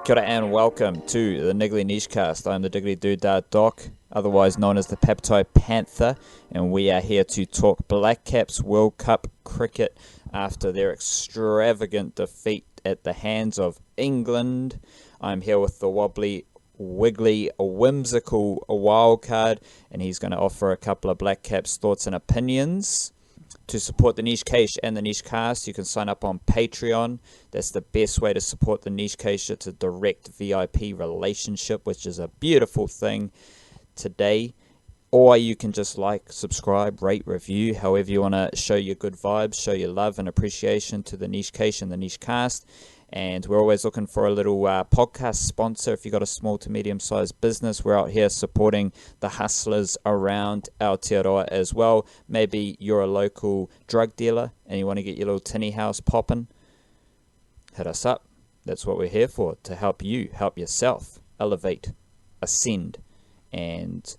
Kia ora and welcome to the Niggly Niche Cast. I'm the Diggly Doodah Doc, otherwise known as the Papatai Panther, and we are here to talk Blackcaps World Cup cricket after their extravagant defeat at the hands of England. I'm here with the wobbly, wiggly, whimsical wildcard, and he's going to offer a couple of Blackcaps thoughts and opinions. To support the Niche Cache and the Niche Cast, you can sign up on Patreon. That's the best way to support the Niche Cache. It's a direct VIP relationship, which is a beautiful thing today. Or you can just like, subscribe, rate, review, however you want to show your good vibes, show your love and appreciation to the Niche Cache and the Niche Cast. And we're always looking for a little podcast sponsor. If you've got a small to medium-sized business, we're out here supporting the hustlers around Aotearoa as well. Maybe you're a local drug dealer and you want to get your little tinny house popping. Hit us up. That's what we're here for, to help you, help yourself, elevate, ascend, and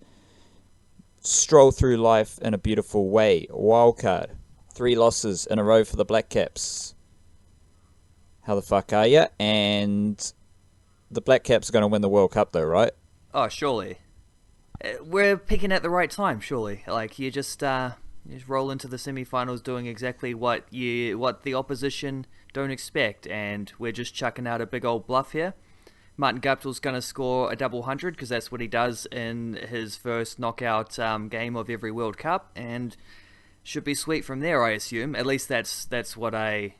stroll through life in a beautiful way. Wildcard. 3 losses in a row for the Blackcaps. How the fuck are you? And the Blackcaps are going to win the World Cup though, right? Oh, surely. We're picking at the right time, surely. Like, you just roll into the semi-finals doing exactly what the opposition don't expect, and we're just chucking out a big old bluff here. Martin Guptill's going to score a double hundred, because that's what he does in his first knockout game of every World Cup, and should be sweet from there, I assume. At least that's what I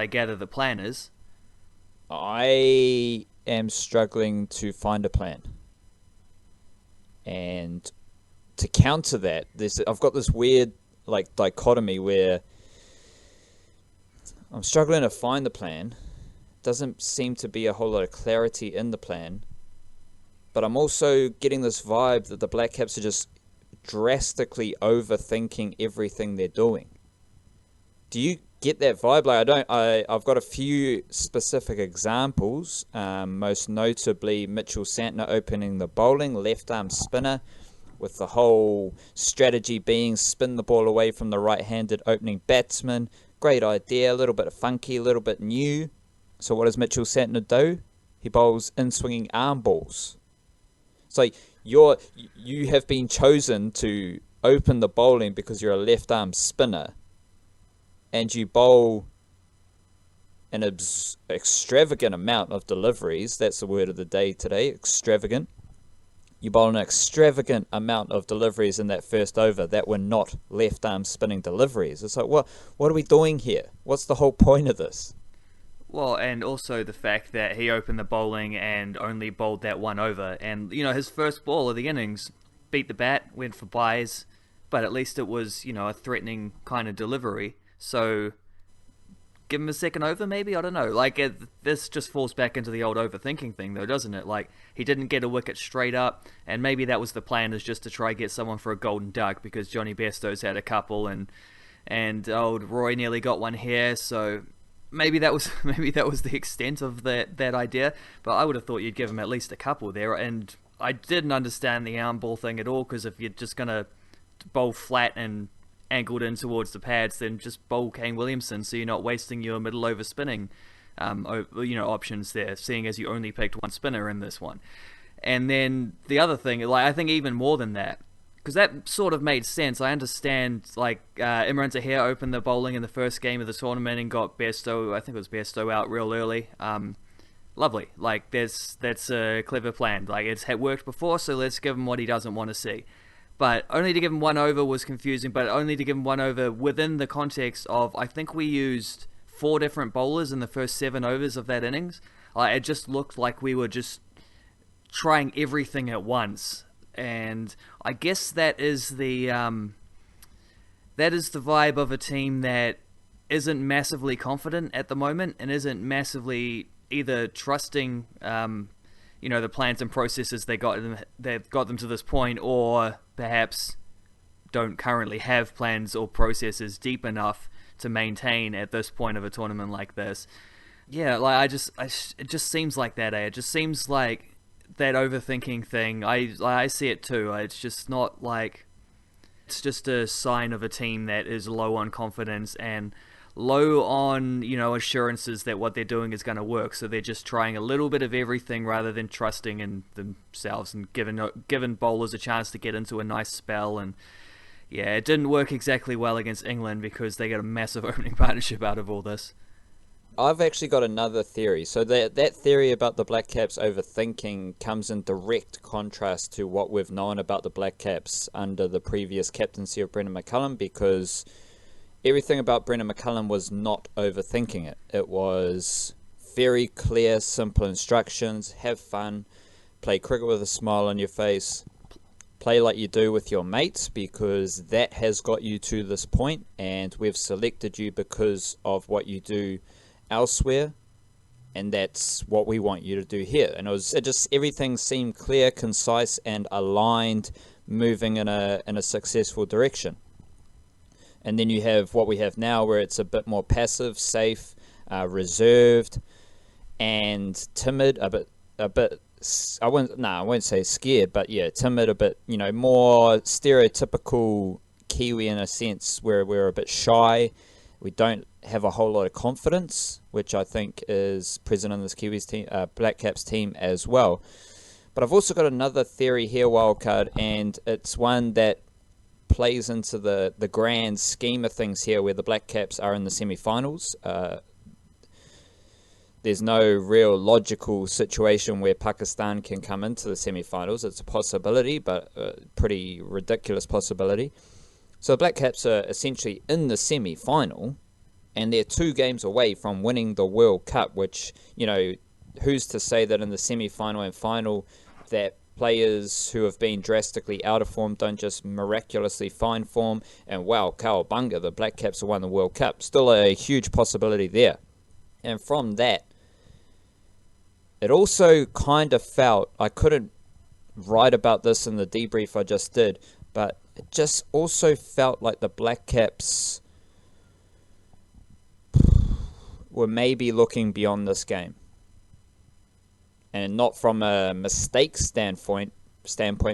gather the plan is. I am struggling to find a plan. And to counter that, I've got this weird dichotomy where I'm struggling to find the plan. Doesn't seem to be a whole lot of clarity in the plan. But I'm also getting this vibe that the Blackcaps are just drastically overthinking everything they're doing. Do you get that vibe? I've got a few specific examples, most notably Mitchell Santner opening the bowling, left arm spinner, with the whole strategy being spin the ball away from the right-handed opening batsman. Great idea, a little bit funky, a little bit new. So what does Mitchell Santner do? He bowls in-swinging arm balls. So you have been chosen to open the bowling because you're a left arm spinner, and you bowl an extravagant amount of deliveries. That's the word of the day today, extravagant. You bowl an extravagant amount of deliveries in that first over that were not left-arm spinning deliveries. It's like, what are we doing here? What's the whole point of this? Well, and also the fact that he opened the bowling and only bowled that one over. And, his first ball of the innings beat the bat, went for byes, but at least it was, a threatening kind of delivery. So, give him a second over, maybe? I don't know. This just falls back into the old overthinking thing, though, doesn't it? He didn't get a wicket straight up, and maybe that was the plan, is just to try get someone for a golden duck, because Johnny Bairstow's had a couple, and old Roy nearly got one here, so maybe that was the extent of that idea. But I would have thought you'd give him at least a couple there, and I didn't understand the arm ball thing at all, because if you're just going to bowl flat and angled in towards the pads, then just bowl Kane Williamson, so you're not wasting your middle over spinning options there, seeing as you only picked one spinner in this one. And then the other thing, I think even more than that, because that sort of made sense. I understand, Imran Tahir opened the bowling in the first game of the tournament and got Bairstow, I think it was Bairstow, out real early. Lovely. That's a clever plan. It's had worked before, so let's give him what he doesn't want to see. But only to give him one over was confusing, but only to give him one over within the context of, I think we used 4 different bowlers in the first 7 overs of that innings. It just looked like we were just trying everything at once. And I guess that is the vibe of a team that isn't massively confident at the moment, and isn't massively either trusting the plans and processes they've got them to this point, or perhaps don't currently have plans or processes deep enough to maintain at this point of a tournament like this. Yeah, it just seems like that, It just seems like that overthinking thing. I see it too. It's just not it's just a sign of a team that is low on confidence, and low on, assurances that what they're doing is going to work. So they're just trying a little bit of everything rather than trusting in themselves and giving bowlers a chance to get into a nice spell. And yeah, it didn't work exactly well against England because they got a massive opening partnership out of all this. I've actually got another theory. So that theory about the Black Caps overthinking comes in direct contrast to what we've known about the Black Caps under the previous captaincy of Brendan McCullum, because everything about Brendan McCullum was not overthinking it. It was very clear, simple instructions. Have fun. Play cricket with a smile on your face. Play like you do with your mates, because that has got you to this point, and we've selected you because of what you do elsewhere, and that's what we want you to do here. And it just everything seemed clear, concise, and aligned, moving in a successful direction. And then you have what we have now, where it's a bit more passive, safe, reserved, and timid. A bit. I won't say scared, but yeah, timid. A bit, more stereotypical Kiwi in a sense, where we're a bit shy. We don't have a whole lot of confidence, which I think is present in this Kiwis team, Black Caps team as well. But I've also got another theory here, Wildcard, and it's one that plays into the grand scheme of things here, where the Black Caps are in the semi-finals. There's no real logical situation where Pakistan can come into the semi-finals. It's a possibility, but a pretty ridiculous possibility. So the Black Caps are essentially in the semi-final, and they're 2 games away from winning the World Cup, which, who's to say that in the semi-final and final that players who have been drastically out of form don't just miraculously find form, and wow, cowabunga, the Black Caps have won the World Cup. Still a huge possibility there. And from that, it also kind of felt, I couldn't write about this in the debrief I just did, but it just also felt like the Black Caps were maybe looking beyond this game. And not from a mistake standpoint,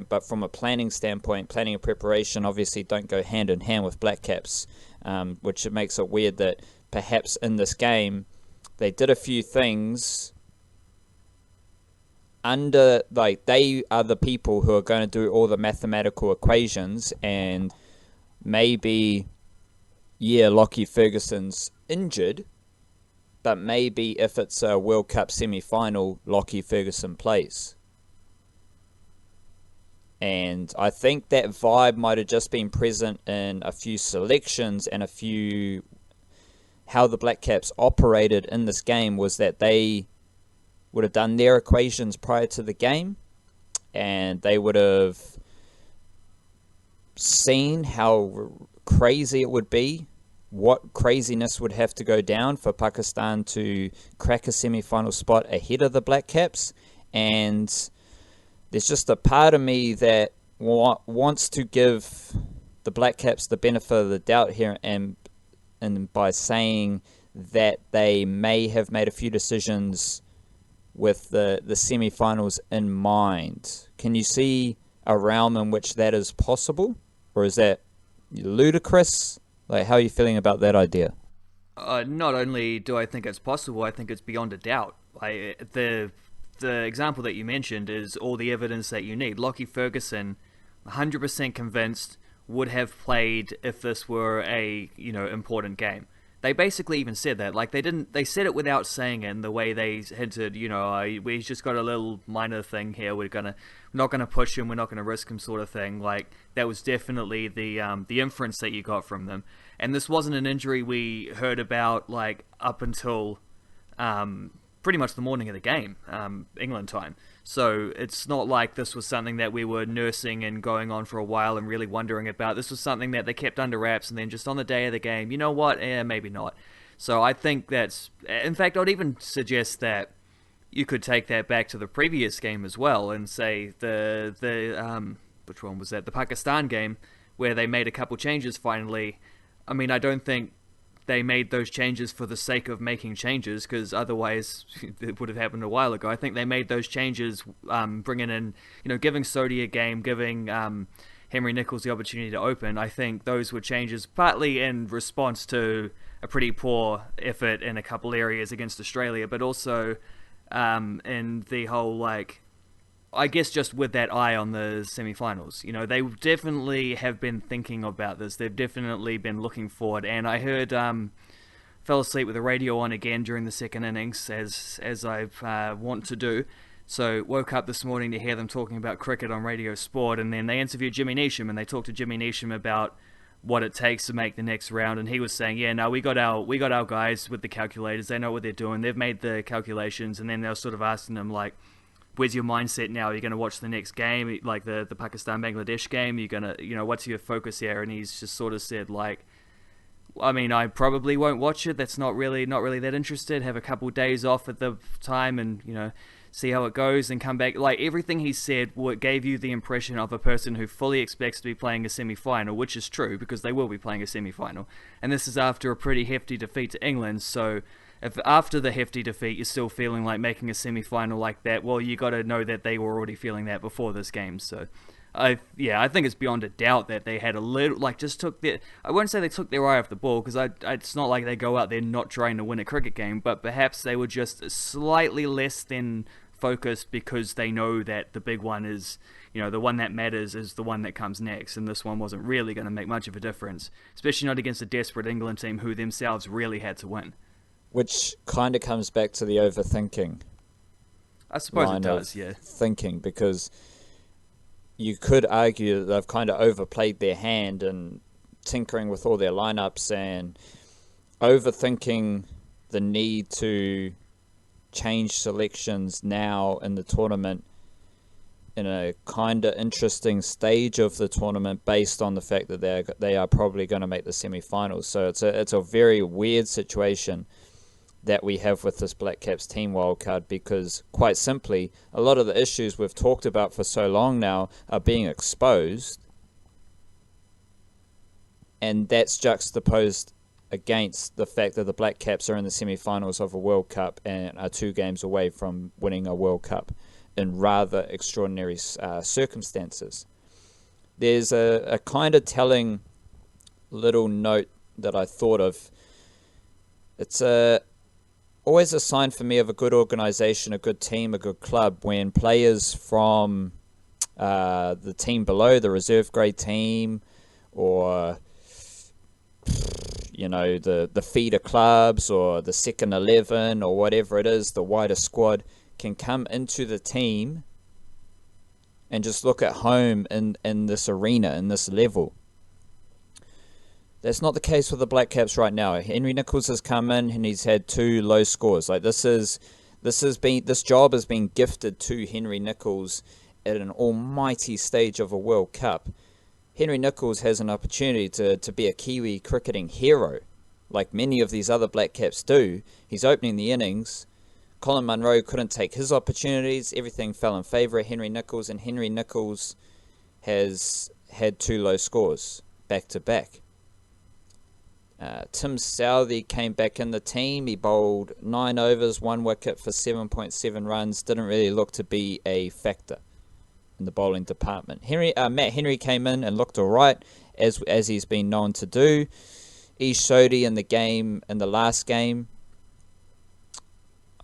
but from a planning standpoint. Planning and preparation obviously don't go hand in hand with Black Caps, which makes it weird that perhaps in this game they did a few things they are the people who are going to do all the mathematical equations, and maybe, Lockie Ferguson's injured, but maybe if it's a World Cup semi-final, Lockie Ferguson plays. And I think that vibe might have just been present in a few selections and how the Black Caps operated in this game, was that they would have done their equations prior to the game, and they would have seen how crazy it would be, what craziness would have to go down for Pakistan to crack a semi-final spot ahead of the Black Caps. And there's just a part of me that wants to give the Black Caps the benefit of the doubt here, and by saying that they may have made a few decisions with the semi-finals in mind. Can you see a realm in which that is possible? Or is that ludicrous? Like, how are you feeling about that idea? Not only do I think it's possible, I think it's beyond a doubt. The example that you mentioned is all the evidence that you need. Lockie Ferguson, 100% convinced, would have played if this were a important game. They basically even said that. They said it without saying it in the way they hinted, we just got a little minor thing here, we're not gonna push him, we're not gonna risk him, sort of thing. That was definitely the inference that you got from them. And this wasn't an injury we heard about up until pretty much the morning of the game, England time. So it's not like this was something that we were nursing and going on for a while and really wondering about. This was something that they kept under wraps, and then just on the day of the game, you know what? Maybe not. So I think that's... In fact, I'd even suggest that you could take that back to the previous game as well and say which one was that? The Pakistan game, where they made a couple changes finally. I mean, I don't think they made those changes for the sake of making changes, because otherwise it would have happened a while ago. I think they made those changes, bringing in, giving Sodhi a game, giving Henry Nicholls the opportunity to open. I think those were changes partly in response to a pretty poor effort in a couple areas against Australia, but also in the whole, like, I guess just with that eye on the semi-finals. You know, they definitely have been thinking about this. They've definitely been looking forward. And I heard, fell asleep with the radio on again during the second innings, as I want to do. So woke up this morning to hear them talking about cricket on Radio Sport, and then they interviewed Jimmy Neesham, and they talked to Jimmy Neesham about what it takes to make the next round, and he was saying, yeah, no, we got our guys with the calculators. They know what they're doing. They've made the calculations, and then they were sort of asking them, like, where's your mindset now? Are you going to watch the next game, like the Pakistan-Bangladesh game? You're going to, you know, what's your focus here? And he's just sort of said, like, I mean, I probably won't watch it. That's not really that interested. Have a couple days off at the time and, you know, see how it goes and come back. Like, everything he said gave you the impression of a person who fully expects to be playing a semi-final, which is true because they will be playing a semi-final. And this is after a pretty hefty defeat to England, so if after the hefty defeat you're still feeling like making a semi-final like that, well, you got to know that they were already feeling that before this game. So I think it's beyond a doubt that they had a little, like, just took their, I won't say they took their eye off the ball, because it's not like they go out there not trying to win a cricket game, but perhaps they were just slightly less than focused because they know that the big one is, you know, the one that matters is the one that comes next, and this one wasn't really going to make much of a difference, especially not against a desperate England team who themselves really had to win. Which kind of comes back to the overthinking. I suppose it does, yeah. Thinking, because you could argue that they've kind of overplayed their hand and tinkering with all their lineups and overthinking the need to change selections now in the tournament in a kind of interesting stage of the tournament based on the fact that they are probably going to make the semi-finals. So it's a very weird situation that we have with this Blackcaps team wildcard, because quite simply a lot of the issues we've talked about for so long now are being exposed, and that's juxtaposed against the fact that the Blackcaps are in the semi-finals of a World Cup and are 2 games away from winning a World Cup in rather extraordinary circumstances. There's a kind of telling little note that I thought of. It's always a sign for me of a good organization, a good team, a good club, when players from the team below, the reserve grade team, or, you know, the feeder clubs or the second 11 or whatever it is, the wider squad, can come into the team and just look at home in this arena, in this level. That's not the case with the Blackcaps right now. Henry Nicholls has come in and he's had 2 low scores. Like, this job has been gifted to Henry Nicholls at an almighty stage of a World Cup. Henry Nicholls has an opportunity to be a Kiwi cricketing hero, like many of these other Blackcaps do. He's opening the innings. Colin Munro couldn't take his opportunities. Everything fell in favour of Henry Nicholls, and Henry Nicholls has had 2 low scores back to back. Tim Southey came back in the team. He bowled 9 overs, 1 wicket for 7.7 runs. Didn't really look to be a factor in the bowling department. Matt Henry came in and looked alright, as he's been known to do. Ish Sodhi in the last game.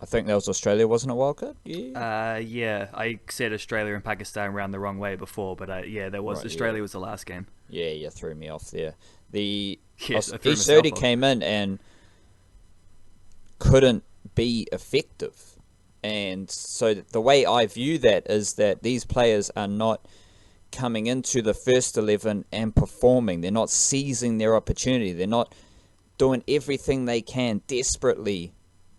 I think that was Australia, wasn't it, Wildcard? Yeah. Yeah, I said Australia and Pakistan ran the wrong way before, but yeah, there was, right, Australia was the last game. Yeah, you threw me off there. Ish Sodhi came in and couldn't be effective. And so the way I view that is that these players are not coming into the first 11 and performing. They're not seizing their opportunity. They're not doing everything they can desperately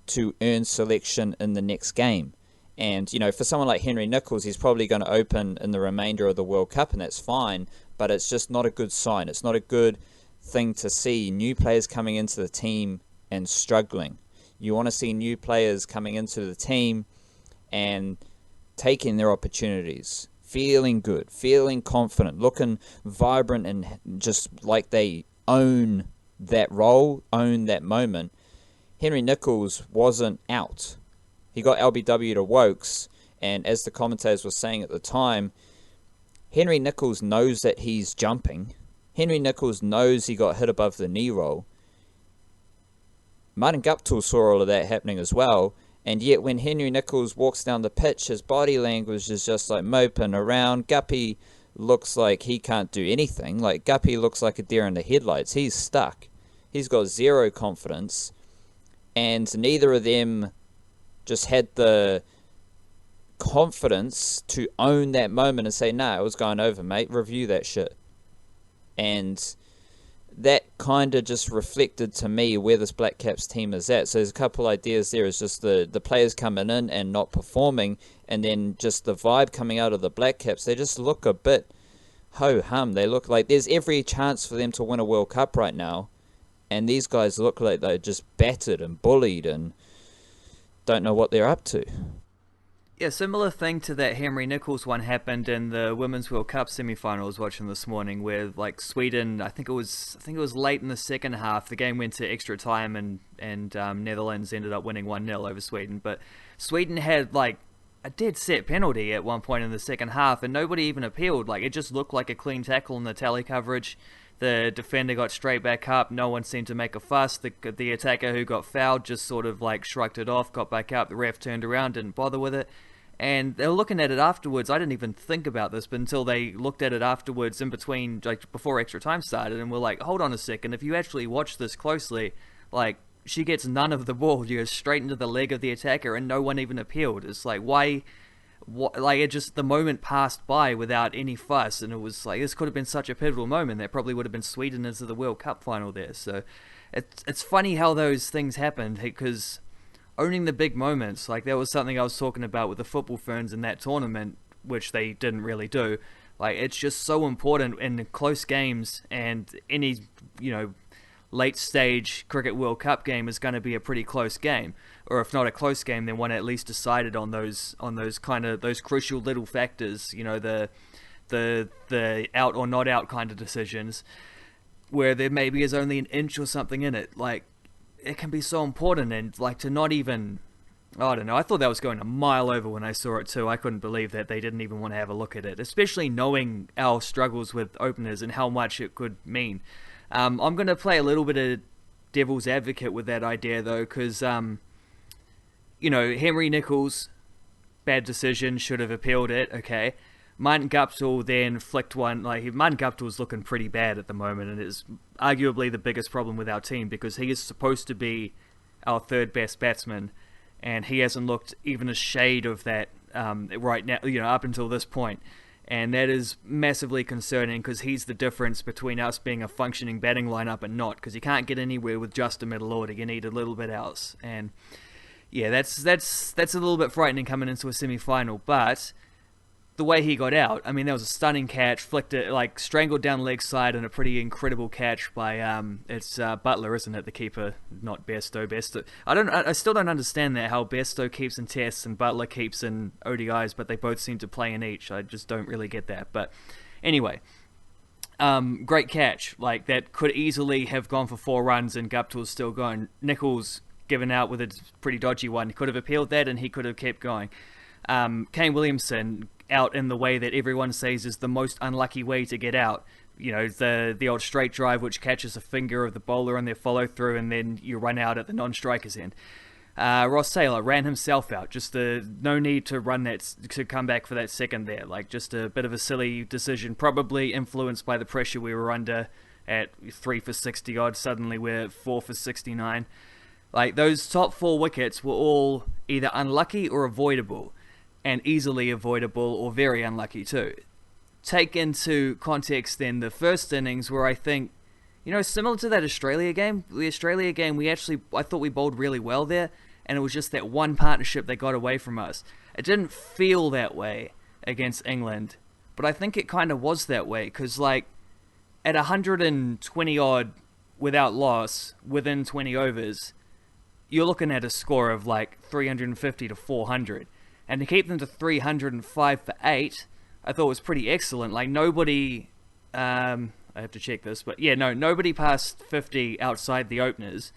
to earn selection in the next game. And, you know, for someone like Henry Nicholls, he's probably going to open in the remainder of the World Cup, and that's fine, but it's just not a good sign. It's not a good thing to see new players coming into the team and struggling. You want to see new players coming into the team and taking their opportunities, feeling good, feeling confident, looking vibrant, and just like they own that role, own that moment. Henry Nicholls wasn't out. He got LBW to Wokes, and as the commentators were saying at the time, Henry Nicholls knows that he's jumping. Henry Nicholls knows he got hit above the knee roll. Martin Guptill saw all of that happening as well. And yet when Henry Nicholls walks down the pitch, his body language is just like moping around. Guppy looks like he can't do anything. Like, Guppy looks like a deer in the headlights. He's stuck. He's got zero confidence. And neither of them just had the confidence to own that moment and say, nah, it was going over, mate. Review that shit. And that kind of just reflected to me where this Blackcaps team is at. So there's a couple ideas there. It's just the players coming in and not performing, and then just the vibe coming out of the Blackcaps. They just look a bit ho-hum. They look like there's every chance for them to win a World Cup right now, and these guys look like they're just battered and bullied and don't know what they're up to. Yeah, similar thing to that Henry Nicholls one happened in the Women's World Cup semi-final I was watching this morning, where like Sweden, I think it was late in the second half. The game went to extra time, and Netherlands ended up winning 1-0 over Sweden. But Sweden had like a dead set penalty at one point in the second half, and nobody even appealed. Like, it just looked like a clean tackle in the tally coverage. The defender got straight back up. No one seemed to make a fuss. The attacker who got fouled just sort of like shrugged it off, got back up. The ref turned around, didn't bother with it. And they were looking at it afterwards. I didn't even think about this, but until they looked at it afterwards, in between, like before extra time started, and were like, hold on a second, if you actually watch this closely, like, she gets none of the ball. She goes straight into the leg of the attacker, and no one even appealed. It's like, why? Like, it just, the moment passed by without any fuss, and it was like, this could have been such a pivotal moment. That probably would have been Sweden into the World Cup final there. So it's funny how those things happened, because owning the big moments, like that was something I was talking about with the football ferns in that tournament, which they didn't really do. Like, it's just so important in close games, and any, late stage Cricket World Cup game is going to be a pretty close game, or if not a close game, then one at least decided on those crucial little factors, the out or not out kind of decisions, where there maybe is only an inch or something in it. Like, it can be so important, and like to not even, I don't know, I thought that was going a mile over when I saw it too. I couldn't believe that they didn't even want to have a look at it, especially knowing our struggles with openers and how much it could mean. I'm going to play a little bit of devil's advocate with that idea though, because Henry Nicholls, bad decision, should have appealed it, okay. Martin Guptill then flicked one. Like, Martin Guptill's looking pretty bad at the moment, and is arguably the biggest problem with our team, because he is supposed to be our third best batsman, and he hasn't looked even a shade of that right now, up until this point. And that is massively concerning, because he's the difference between us being a functioning batting lineup and not, because you can't get anywhere with just a middle order. You need a little bit else. And yeah, that's a little bit frightening coming into a semi-final, but the way he got out, I mean, that was a stunning catch, flicked it, like, strangled down leg side, and a pretty incredible catch by, it's Butler, isn't it, the keeper, not Bairstow. I still don't understand that, how Bairstow keeps in tests and Butler keeps in ODIs, but they both seem to play in each. I just don't really get that. But anyway, great catch. Like, that could easily have gone for 4 runs, and Guptill's still going. Nicholls given out with a pretty dodgy one. He could have appealed that, and he could have kept going. Kane Williamson out in the way that everyone says is the most unlucky way to get out. The old straight drive, which catches a finger of the bowler on their follow through, and then you run out at the non-striker's end. Ross Taylor ran himself out. Just no need to run that, to come back for that second there. Like, just a bit of a silly decision, probably influenced by the pressure we were under at 3 for 60 odd. Suddenly we're 4 for 69. Like, those top 4 wickets were all either unlucky or avoidable, and easily avoidable or very unlucky too. Take into context then the first innings, where I think, similar to that Australia game, I thought we bowled really well there, and it was just that one partnership that got away from us. It didn't feel that way against England, but I think it kind of was that way, because like, at 120 odd without loss, within 20 overs, you're looking at a score of like 350 to 400. And to keep them to 305 for 8, I thought was pretty excellent. Like, nobody, I have to check this, but yeah, nobody passed 50 outside the openers.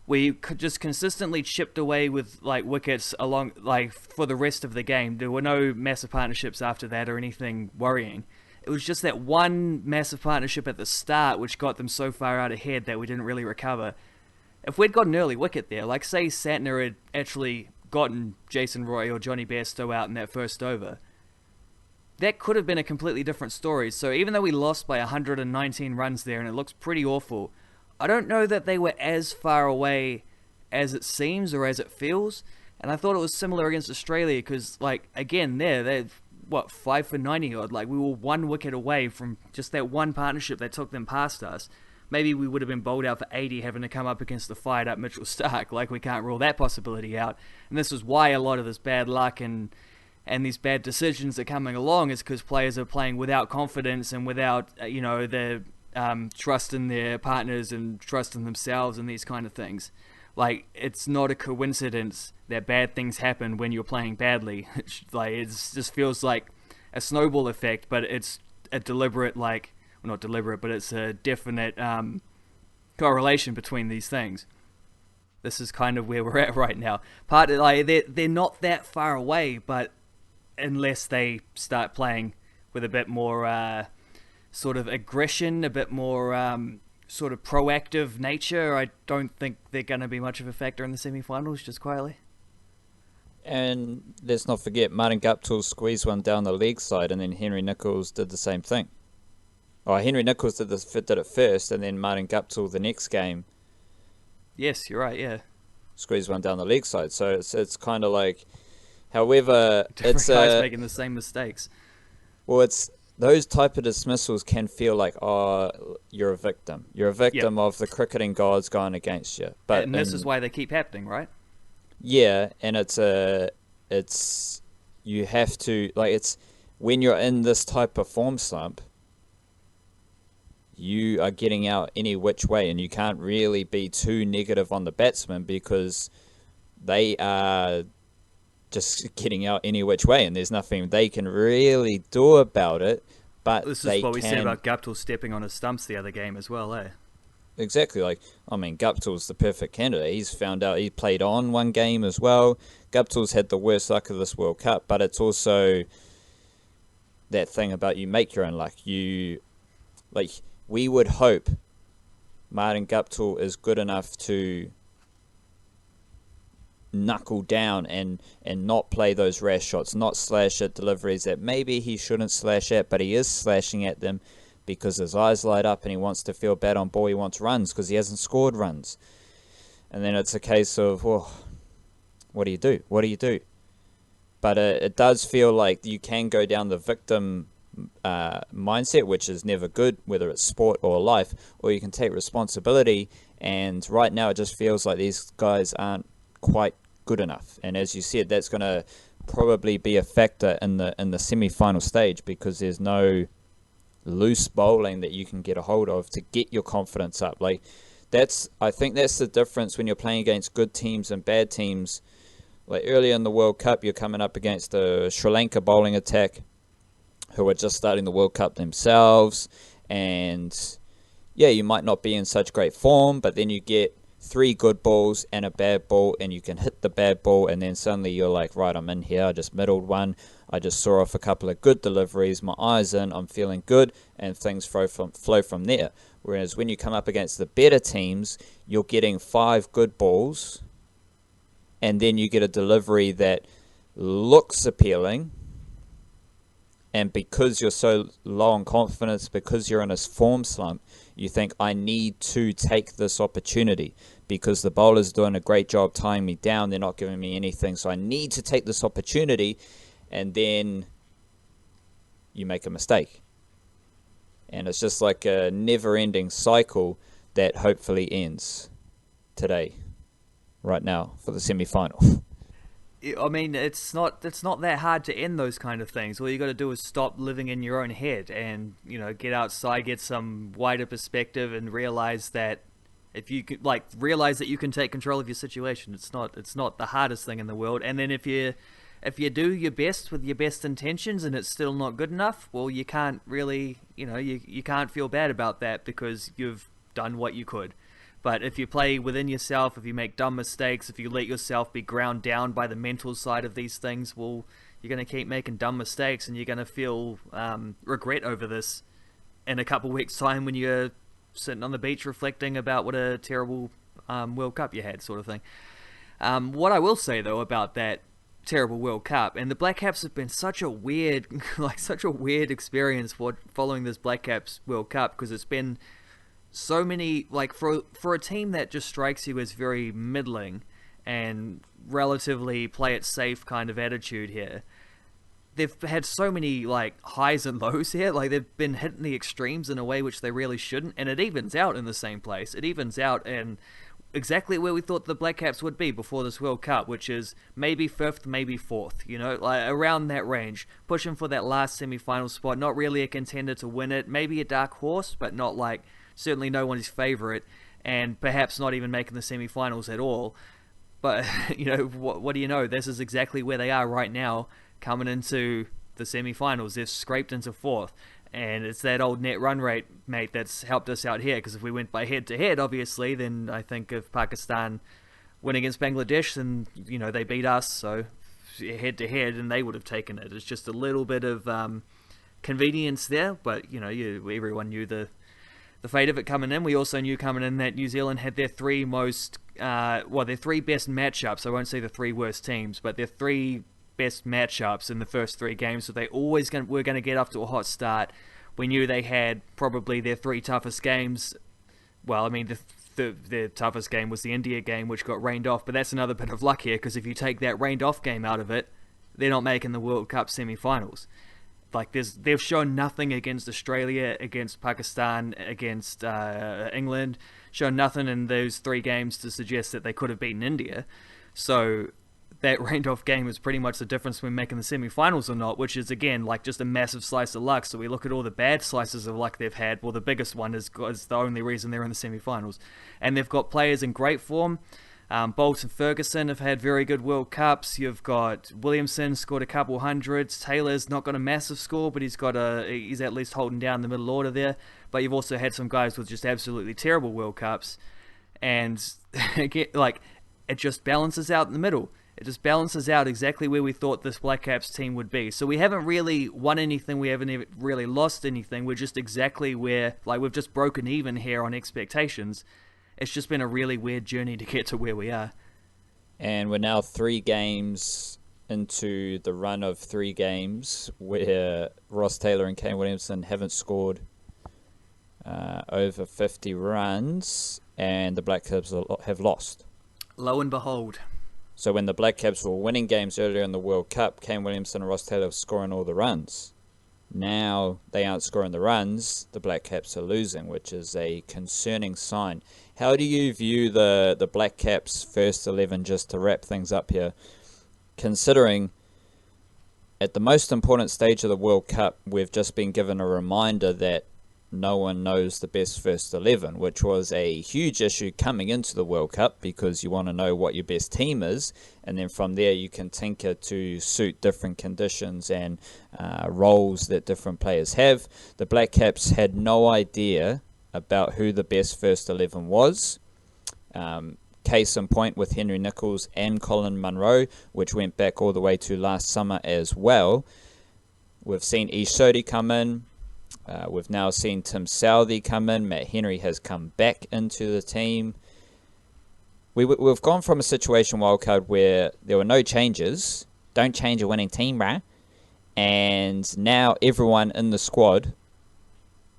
We could just consistently chipped away with like wickets along, like, for the rest of the game. There were no massive partnerships after that or anything worrying. It was just that one massive partnership at the start which got them so far out ahead that we didn't really recover. if we'd got an early wicket there, like say Santner had actually gotten Jason Roy or Johnny Bairstow out in that first over, that could have been a completely different story. So even though we lost by 119 runs there and it looks pretty awful, I don't know that they were as far away as it seems or as it feels. And I thought it was similar against Australia because, like, again, they're what, 5 for 90 odd. Like, we were one wicket away from just that one partnership that took them past us. Maybe we would have been bowled out for 80 having to come up against the fired up Mitchell Starc. Like, we can't rule that possibility out. And this is why a lot of this bad luck and these bad decisions are coming along, is because players are playing without confidence and without, their trust in their partners and trust in themselves and these kind of things. Like, it's not a coincidence that bad things happen when you're playing badly. It just feels like a snowball effect, but it's a deliberate, well, not deliberate, but it's a definite correlation between these things. This is kind of where we're at right now. They're not that far away, but unless they start playing with a bit more sort of aggression, a bit more sort of proactive nature, I don't think they're going to be much of a factor in the semi-finals, just quietly. And let's not forget, Martin Guptill squeezed one down the leg side, and then Henry Nicholls did the same thing. Oh, Henry Nicholls did it first, and then Martin Guptill the next game. Yes, you're right, yeah. Squeezed one down the leg side. So it's kind of like, however, different guys making the same mistakes. Well, it's those type of dismissals can feel like, oh, you're a victim. You're a victim of the cricketing gods going against you. But and this is why they keep happening, right? Yeah, and you have to, it's when you're in this type of form slump, you are getting out any which way, and you can't really be too negative on the batsmen because they are just getting out any which way, and there's nothing they can really do about it. But this is what we said about Guptill stepping on his stumps the other game as well, eh? Exactly. Guptill's the perfect candidate. He's found out he played on one game as well. Guptill's had the worst luck of this World Cup, but it's also that thing about you make your own luck. We would hope Martin Guptill is good enough to knuckle down and not play those rash shots, not slash at deliveries that maybe he shouldn't slash at, but he is slashing at them because his eyes light up and he wants to feel bad on ball. He wants runs because he hasn't scored runs. And then it's a case of, what do you do? What do you do? But it does feel like you can go down the victim mindset, which is never good, whether it's sport or life, or you can take responsibility. And right now it just feels like these guys aren't quite good enough. And as you said, that's going to probably be a factor in the semi-final stage because there's no loose bowling that you can get a hold of to get your confidence up. I think that's the difference when you're playing against good teams and bad teams. Like earlier in the World Cup, you're coming up against a Sri Lanka bowling attack who are just starting the World Cup themselves, and yeah, you might not be in such great form, but then you get 3 good balls and a bad ball, and you can hit the bad ball, and then suddenly you're like, right, I'm in here, I just middled one, I just saw off a couple of good deliveries, my eyes in, I'm feeling good, and things flow from there. Whereas when you come up against the better teams, you're getting 5 good balls, and then you get a delivery that looks appealing, and because you're so low on confidence, because you're in a form slump, you think, I need to take this opportunity because the bowler's doing a great job tying me down. They're not giving me anything, so I need to take this opportunity. And then you make a mistake. And it's just like a never-ending cycle that hopefully ends today, right now, for the semi-final. I mean, it's not that hard to end those kind of things. All you got to do is stop living in your own head and, get outside, get some wider perspective, and realize that if you could, realize that you can take control of your situation. It's not the hardest thing in the world. And then if you do your best with your best intentions and it's still not good enough, well, you can't really, you can't feel bad about that because you've done what you could. But if you play within yourself, if you make dumb mistakes, if you let yourself be ground down by the mental side of these things, well, you're going to keep making dumb mistakes and you're going to feel regret over this in a couple weeks' time when you're sitting on the beach reflecting about what a terrible World Cup you had, sort of thing. What I will say though about that terrible World Cup, and the Blackcaps have been such a weird, such a weird experience for following this Blackcaps World Cup, because it's been so many, for a team that just strikes you as very middling and relatively play it safe kind of attitude here. They've had so many highs and lows here. They've been hitting the extremes in a way which they really shouldn't, and it evens out in the same place. It evens out in exactly where we thought the Blackcaps would be before this World Cup, which is maybe 5th, maybe 4th, around that range, pushing for that last semi-final spot. Not really a contender to win it, maybe a dark horse, but not certainly no one's favourite, and perhaps not even making the semi-finals at all. But what do you know? This is exactly where they are right now, coming into the semi-finals. They've scraped into 4th. And it's that old net run rate, mate, that's helped us out here. Because if we went by head-to-head, obviously, then I think if Pakistan win against Bangladesh, then, they beat us. So head-to-head, and they would have taken it. It's just a little bit of convenience there. But, everyone knew the fate of it coming in. We also knew coming in that New Zealand had their three best matchups. I won't say the 3 worst teams, but their 3 best matchups in the first 3 games, so they always were going to get off to a hot start. We knew they had probably their 3 toughest games. Well, I mean, their toughest game was the India game, which got rained off, but that's another bit of luck here, because if you take that rained off game out of it, they're not making the World Cup semi-finals. They've shown nothing against Australia, against Pakistan, against England, shown nothing in those 3 games to suggest that they could have beaten India. So that rained off game is pretty much the difference between making the semi-finals or not, which is, again, just a massive slice of luck. So we look at all the bad slices of luck they've had. Well, the biggest one is the only reason they're in the semi-finals. And they've got players in great form. Bolt and Ferguson have had very good World Cups. You've got Williamson scored a couple hundreds. Taylor's not got a massive score, but he's at least holding down the middle order there. But you've also had some guys with just absolutely terrible World Cups. And again, it just balances out in the middle. It just balances out exactly where we thought this Blackcaps team would be. So we haven't really won anything. We haven't really lost anything. We're just exactly where, we've just broken even here on expectations. It's just been a really weird journey to get to where we are. And we're now 3 games into the run of 3 games where Ross Taylor and Kane Williamson haven't scored over 50 runs, and the Blackcaps have lost. Lo and behold. So when the Blackcaps were winning games earlier in the World Cup, Kane Williamson and Ross Taylor were scoring all the runs. Now they aren't scoring the runs, the Blackcaps are losing, which is a concerning sign. How do you view the Blackcaps first 11, just to wrap things up here, considering at the most important stage of the World Cup, we've just been given a reminder that no one knows the best first 11, which was a huge issue coming into the World Cup, because you want to know what your best team is, and then from there you can tinker to suit different conditions and roles that different players have. The Blackcaps had no idea about who the best first 11 was. Case in point with Henry Nicholls and Colin Munro, which went back all the way to last summer as well. We've seen Ish Sodhi come in. We've now seen Tim Southee come in. Matt Henry has come back into the team. We've gone from a situation, wildcard, where there were no changes. Don't change a winning team, bruh. And now everyone in the squad,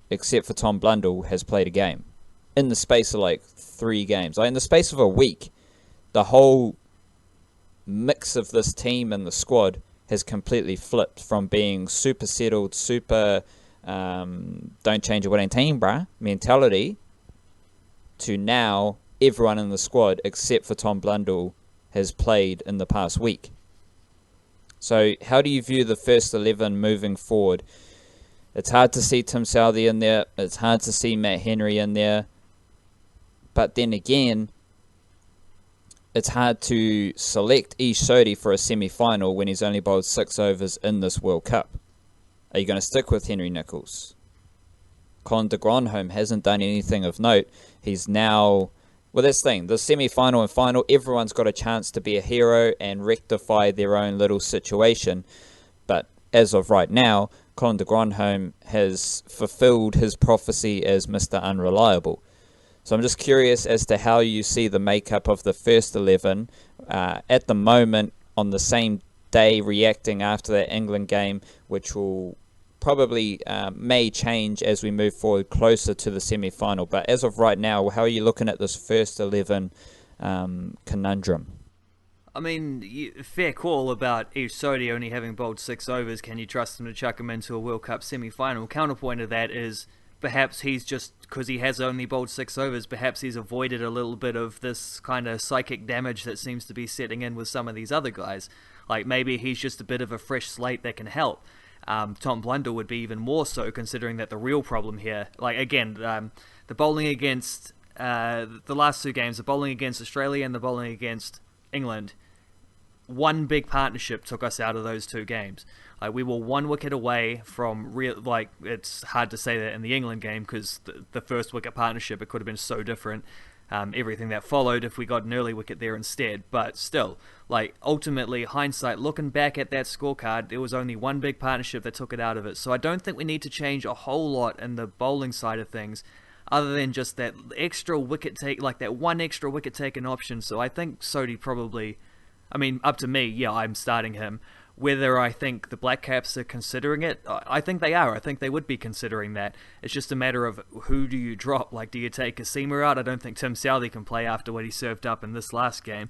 except for Tom Blundell, has played a game. In the space of 3 games. In the space of a week, the whole mix of this team and the squad has completely flipped from being super settled, super don't change a winning team, bruh mentality, to now everyone in the squad except for Tom Blundell has played in the past week. So how do you view the first 11 moving forward? It's hard to see Tim Southee in there. It's hard to see Matt Henry in there. But then again, it's hard to select Ish Sodhi for a semi-final when he's only bowled 6 overs in this World Cup. Are you going to stick with Henry Nicholls? Colin de Grandhomme hasn't done anything of note. He's now... Well, that's the thing. The semi-final and final, everyone's got a chance to be a hero and rectify their own little situation. But as of right now, Colin de Grandhomme has fulfilled his prophecy as Mr. Unreliable. So I'm just curious as to how you see the makeup of the first 11 at the moment on the same day, reacting after that England game, which will probably may change as we move forward closer to the semi-final. But as of right now, how are you looking at this first 11 conundrum? I mean, fair call about Eve Sodi only having bowled 6 overs. Can you trust him to chuck him into a World Cup semi-final? Counterpoint of that is perhaps he's just, because he has only bowled 6 overs, perhaps he's avoided a little bit of this kind of psychic damage that seems to be setting in with some of these other guys. Like maybe he's just a bit of a fresh slate that can help. Tom Blunder would be even more so, considering that the real problem here, like again, the bowling against the last 2 games, the bowling against Australia and the bowling against England, one big partnership took us out of those 2 games. We were 1 wicket away from real. Like it's hard to say that in the England game because the first wicket partnership, it could have been so different. Everything that followed if we got an early wicket there instead. But still, like ultimately, hindsight, looking back at that scorecard, there was only one big partnership that took it out of it. So I don't think we need to change a whole lot in the bowling side of things, other than just that extra wicket take, like that one extra wicket taken option. So I think Sodi probably, I mean, up to me, yeah, I'm starting him. Whether I think the Blackcaps are considering it, I think they are. I think they would be considering that. It's just a matter of who do you drop. Like, do you take Kasima out? I don't think Tim Southee can play after what he served up in this last game.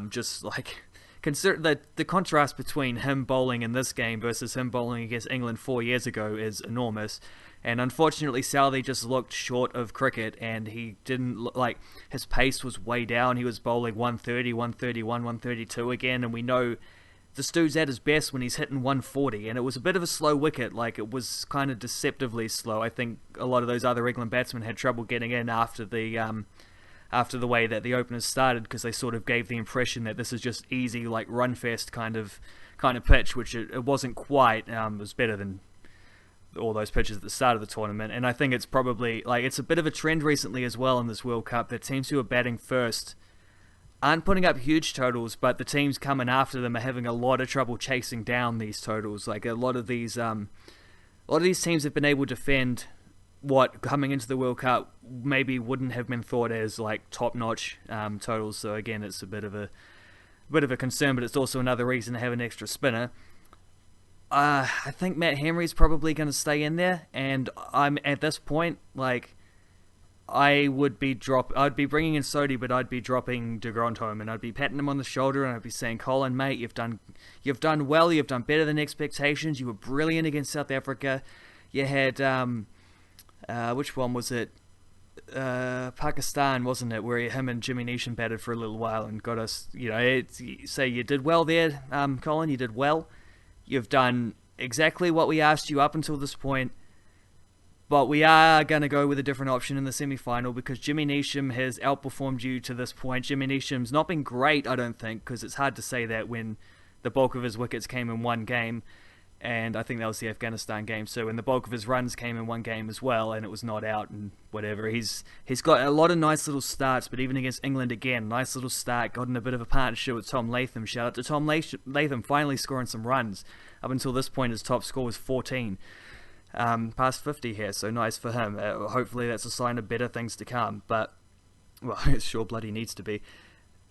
Just like consider the contrast between him bowling in this game versus him bowling against England 4 years ago is enormous. And unfortunately, Southee just looked short of cricket, and he didn't look like his pace was way down. He was bowling 130, 131, 132 again, and we know the Stu's at his best when he's hitting 140, and it was a bit of a slow wicket. Like it was kind of deceptively slow. I think a lot of those other England batsmen had trouble getting in after the way that the openers started, because they sort of gave the impression that this is just easy, like run fast kind of pitch, which it wasn't quite. It was better than all those pitches at the start of the tournament, and I think it's probably like it's a bit of a trend recently as well in this World Cup that teams who are batting first aren't putting up huge totals, but the teams coming after them are having a lot of trouble chasing down these totals. Like a lot of these teams have been able to defend what coming into the World Cup maybe wouldn't have been thought as like top-notch totals. So again, it's a bit of a concern, but it's also another reason to have an extra spinner. I think Matt Henry's probably going to stay in there, and I'm at this point like I'd be bringing in Sodi, but I'd be dropping de Grandhomme, and I'd be patting him on the shoulder, and I'd be saying, Colin, mate, you've done well, you've done better than expectations, you were brilliant against South Africa, you had, which one was it, Pakistan, wasn't it, where him and Jimmy Neesham batted for a little while and got us, say you did well there, Colin, you did well, you've done exactly what we asked you up until this point. But we are going to go with a different option in the semi-final because Jimmy Neesham has outperformed you to this point. Jimmy Neesham's not been great, I don't think, because it's hard to say that when the bulk of his wickets came in one game, and I think that was the Afghanistan game. So when the bulk of his runs came in one game as well, and it was not out and whatever. He's got a lot of nice little starts, but even against England again, nice little start, got in a bit of a partnership with Tom Latham. Shout out to Tom Latham finally scoring some runs. Up until this point, his top score was 14. Past 50 here, so nice for him. Hopefully that's a sign of better things to come, but well, it sure bloody needs to be.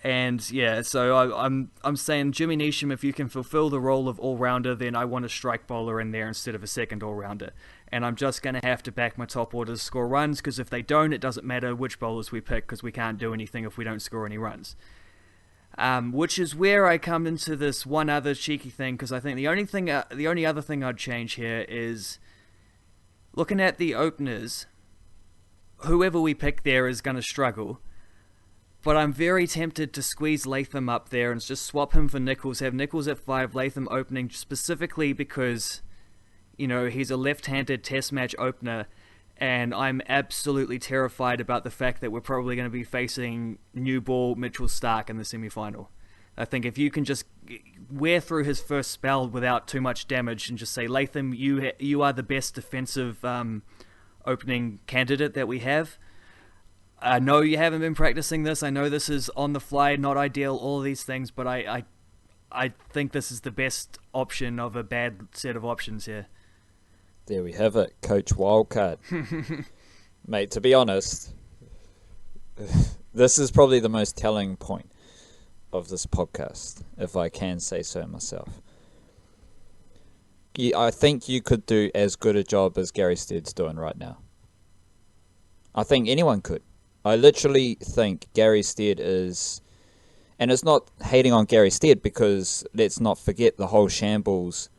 And yeah, so I'm saying Jimmy Neesham, if you can fulfill the role of all-rounder, then I want a strike bowler in there instead of a second all-rounder. And I'm just going to have to back my top order to score runs, because if they don't, it doesn't matter which bowlers we pick, because we can't do anything if we don't score any runs. Which is where I come into this one other cheeky thing, because I think the only other thing I'd change here is looking at the openers. Whoever we pick there is going to struggle. But I'm very tempted to squeeze Latham up there and just swap him for Nicholls. Have Nicholls at 5, Latham opening, specifically because, he's a left-handed test match opener. And I'm absolutely terrified about the fact that we're probably going to be facing new ball Mitchell Starc in the semi-final. I think if you can just wear through his first spell without too much damage and just say, Latham, you are the best defensive opening candidate that we have. I know you haven't been practicing this. I know this is on the fly, not ideal, all of these things, but I think this is the best option of a bad set of options here. There we have it, Coach Wildcard. Mate, to be honest, this is probably the most telling point of this podcast, if I can say so myself. I think you could do as good a job as Gary Stead's doing right now. I think anyone could. I literally think Gary Stead is... And it's not hating on Gary Stead, because let's not forget the whole shambles.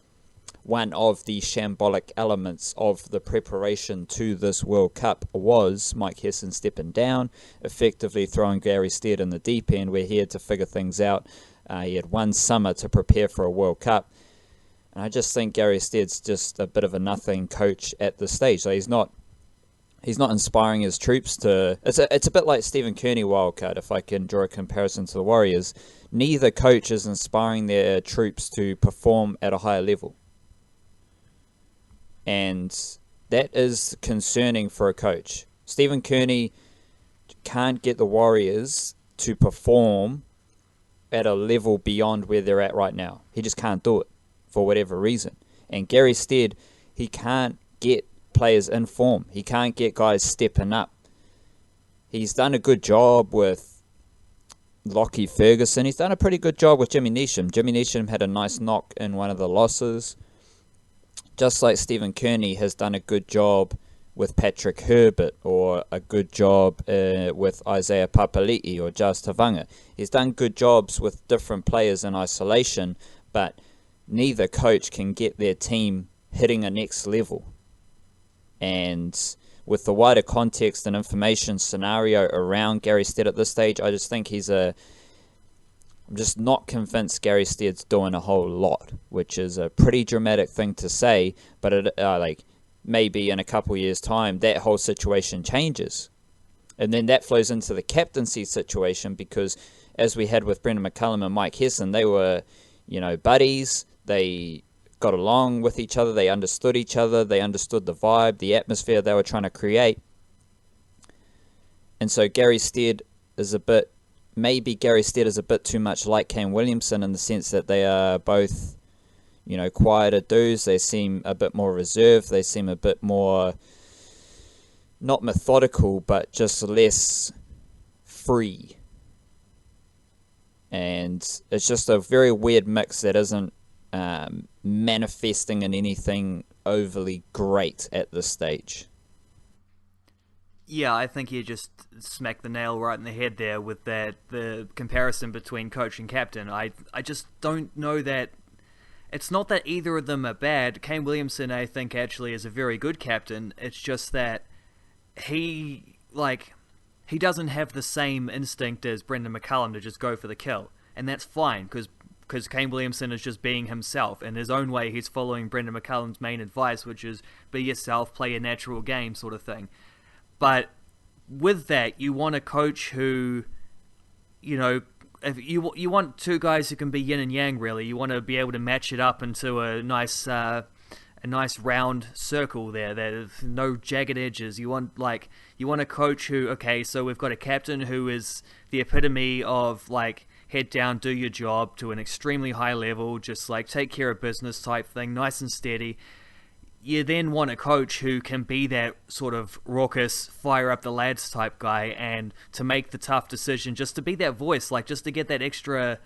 One of the shambolic elements of the preparation to this World Cup was Mike Hesson stepping down, effectively throwing Gary Stead in the deep end where he had to figure things out. He had one summer to prepare for a World Cup. And I just think Gary Stead's just a bit of a nothing coach at this stage. So he's not inspiring his troops to... It's a bit like Stephen Kearney wildcard, if I can draw a comparison to the Warriors. Neither coach is inspiring their troops to perform at a higher level. And that is concerning for a coach. Stephen Kearney can't get the Warriors to perform at a level beyond where they're at right now. He just can't do it for whatever reason. And Gary Stead, he can't get players in form. He can't get guys stepping up. He's done a good job with Lockie Ferguson. He's done a pretty good job with Jimmy Neesham. Jimmy Neesham had a nice knock in one of the losses. Just like Stephen Kearney has done a good job with Patrick Herbert, or a good job with Isaiah Papali'i or Jas Tavanga. He's done good jobs with different players in isolation, but neither coach can get their team hitting a next level. And with the wider context and information scenario around Gary Stead at this stage, I just think I'm just not convinced Gary Stead's doing a whole lot, which is a pretty dramatic thing to say, but maybe in a couple of years' time, that whole situation changes. And then that flows into the captaincy situation, because as we had with Brendan McCullum and Mike Hesson, they were, buddies. They got along with each other. They understood each other. They understood the vibe, the atmosphere they were trying to create. And so Gary Stead is maybe Gary Stead is a bit too much like Kane Williamson, in the sense that they are both, quieter dudes. They seem a bit more reserved. They seem a bit more, not methodical, but just less free. And it's just a very weird mix that isn't manifesting in anything overly great at this stage. Yeah, I think you just smacked the nail right in the head there with the comparison between coach and captain. I just don't know that... It's not that either of them are bad. Kane Williamson, I think, actually is a very good captain. It's just that he doesn't have the same instinct as Brendan McCullum to just go for the kill. And that's fine, because Kane Williamson is just being himself. In his own way, he's following Brendan McCullum's main advice, which is be yourself, play a natural game sort of thing. But with that, you want a coach who, if you want two guys who can be yin and yang, really. You want to be able to match it up into a nice round circle there. There's no jagged edges. You want a coach who, okay, so we've got a captain who is the epitome of head down, do your job to an extremely high level, just take care of business type thing, nice and steady. You then want a coach who can be that sort of raucous, fire up the lads type guy, and to make the tough decision, just to be that voice, just to get that extra.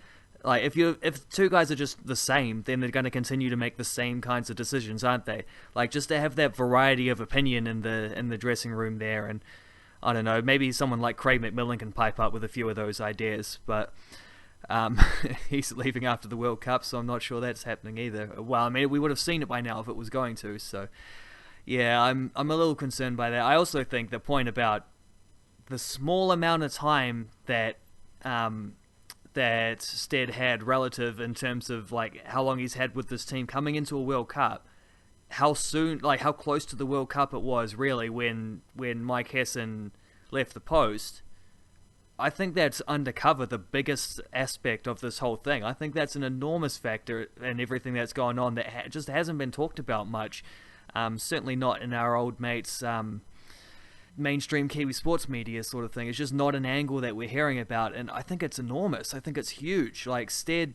If two guys are just the same, then they're going to continue to make the same kinds of decisions, aren't they? Just to have that variety of opinion in the dressing room there, and I don't know, maybe someone like Craig McMillan can pipe up with a few of those ideas, but. He's leaving after the World Cup, so I'm not sure that's happening either. Well, I mean, we would have seen it by now if it was going to. So, yeah, I'm a little concerned by that. I also think the point about the small amount of time that that Stead had relative in terms of how long he's had with this team coming into a World Cup, how soon, how close to the World Cup it was really when Mike Hesson left the post. I think that's undercover the biggest aspect of this whole thing. I think that's an enormous factor in everything that's going on that just hasn't been talked about much. Certainly not in our old mates' mainstream Kiwi sports media sort of thing. It's just not an angle that we're hearing about, and I think it's enormous. I think it's huge. Stead,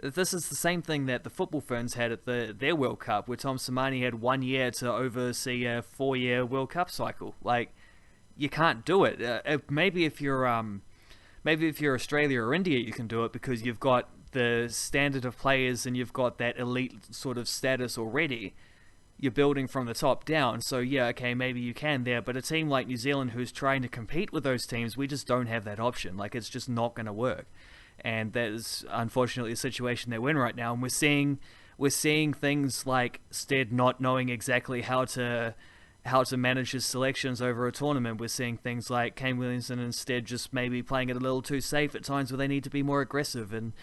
this is the same thing that the football ferns had at their World Cup, where Tom Samani had 1 year to oversee a 4-year World Cup cycle. you can't do it. Maybe if you're Australia or India, you can do it because you've got the standard of players and you've got that elite sort of status already. You're building from the top down, so yeah, okay, maybe you can there. But a team like New Zealand who's trying to compete with those teams, we just don't have that option. Like, it's just not going to work, and that is unfortunately the situation they're in right now. And we're seeing things like Stead not knowing exactly how to manage his selections over a tournament. We're seeing things like Kane Williamson instead just maybe playing it a little too safe at times where they need to be more aggressive, and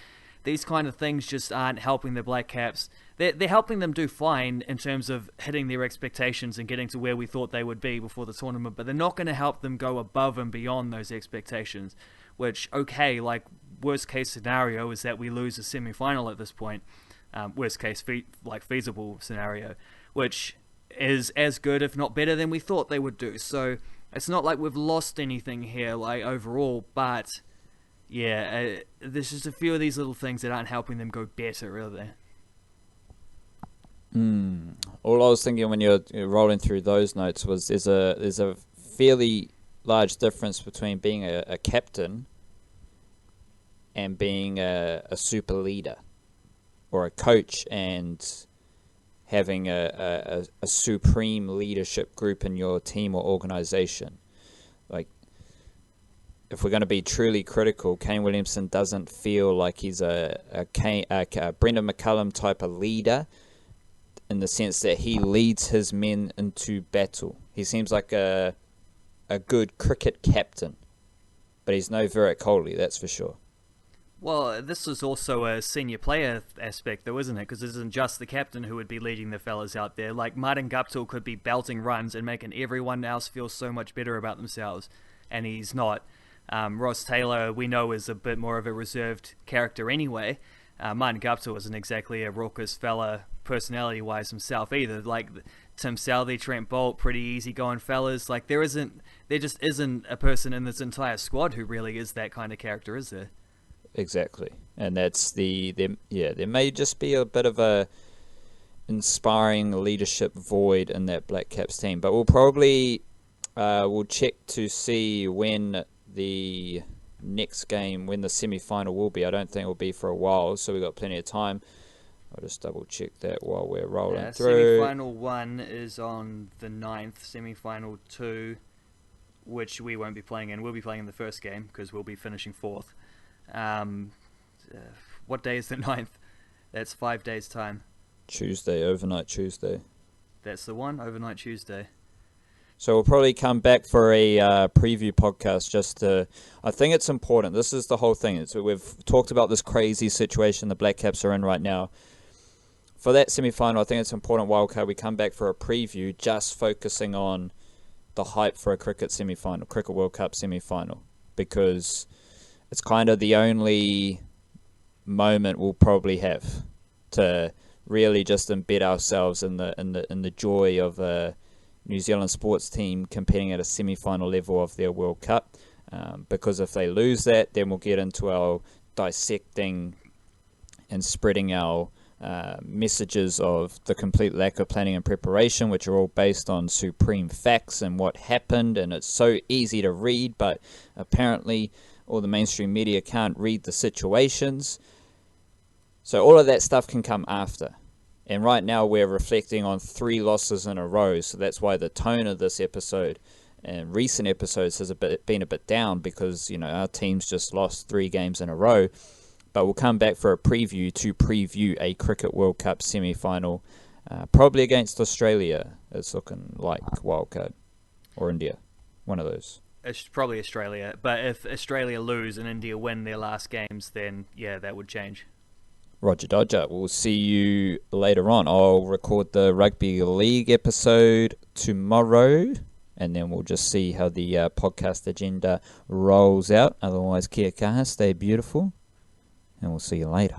these kind of things just aren't helping the Black Caps. They're helping them do fine in terms of hitting their expectations and getting to where we thought they would be before the tournament, but they're not going to help them go above and beyond those expectations, which, okay, like, worst case scenario is that we lose a semi-final at this point. Worst case, feasible scenario, which is as good, if not better, than we thought they would do. So it's not like we've lost anything here, like, overall, but yeah, there's just a few of these little things that aren't helping them go better, really. All I was thinking when you're rolling through those notes was there's a fairly large difference between being a captain and being a super leader, or a coach and having a supreme leadership group in your team or organization. Like, if we're going to be truly critical, Kane Williamson doesn't feel like he's a Brendan McCullum type of leader, in the sense that he leads his men into battle. He seems like a good cricket captain, but he's no Virat Kohli, that's for sure. Well, this is also a senior player aspect, though, isn't it? Because it isn't just the captain who would be leading the fellas out there. Like, Martin Guptill could be belting runs and making everyone else feel so much better about themselves, and he's not. Ross Taylor, we know, is a bit more of a reserved character anyway. Martin Guptill isn't exactly a raucous fella personality-wise himself either. Like, Tim Southey, Trent Bolt, pretty easygoing fellas. Like, there just isn't a person in this entire squad who really is that kind of character, is there? Exactly, and that's there may just be a bit of a inspiring leadership void in that Black Caps team, but we'll probably we'll check to see when the next game, when the semi-final will be. I don't think it will be for a while, so we've got plenty of time. I'll just double check that while we're rolling through. Semi-final 1 is on the 9th, semi-final 2, which we won't be playing in. We'll be playing in the first game because we'll be finishing 4th. What day is the 9th? That's 5 days' time. Tuesday, overnight Tuesday. That's the one, overnight Tuesday. So we'll probably come back for a preview podcast I think it's important. This is the whole thing. We've talked about this crazy situation the Black Caps are in right now. For that semi-final, I think it's important, wildcard, we come back for a preview just focusing on the hype for a cricket semi-final, Cricket World Cup semi-final, because it's kind of the only moment we'll probably have to really just embed ourselves in the joy of a New Zealand sports team competing at a semi-final level of their World Cup. Because if they lose that, then we'll get into our dissecting and spreading our messages of the complete lack of planning and preparation, which are all based on supreme facts and what happened, and it's so easy to read, but apparently all the mainstream media can't read the situations. So all of that stuff can come after. And right now we're reflecting on 3 losses in a row, so that's why the tone of this episode and recent episodes has been a bit down, because, you know, our team's just lost 3 games in a row. But we'll come back for a preview to preview a Cricket World Cup semi-final, probably against Australia. It's looking like wildcard, or India, one of those. It's probably Australia, but if Australia lose and India win their last games, then yeah, that would change. Roger Dodger. We'll see you later on. I'll record the Rugby League episode tomorrow, and then we'll just see how the podcast agenda rolls out. Otherwise, kia kaha, stay beautiful, and we'll see you later.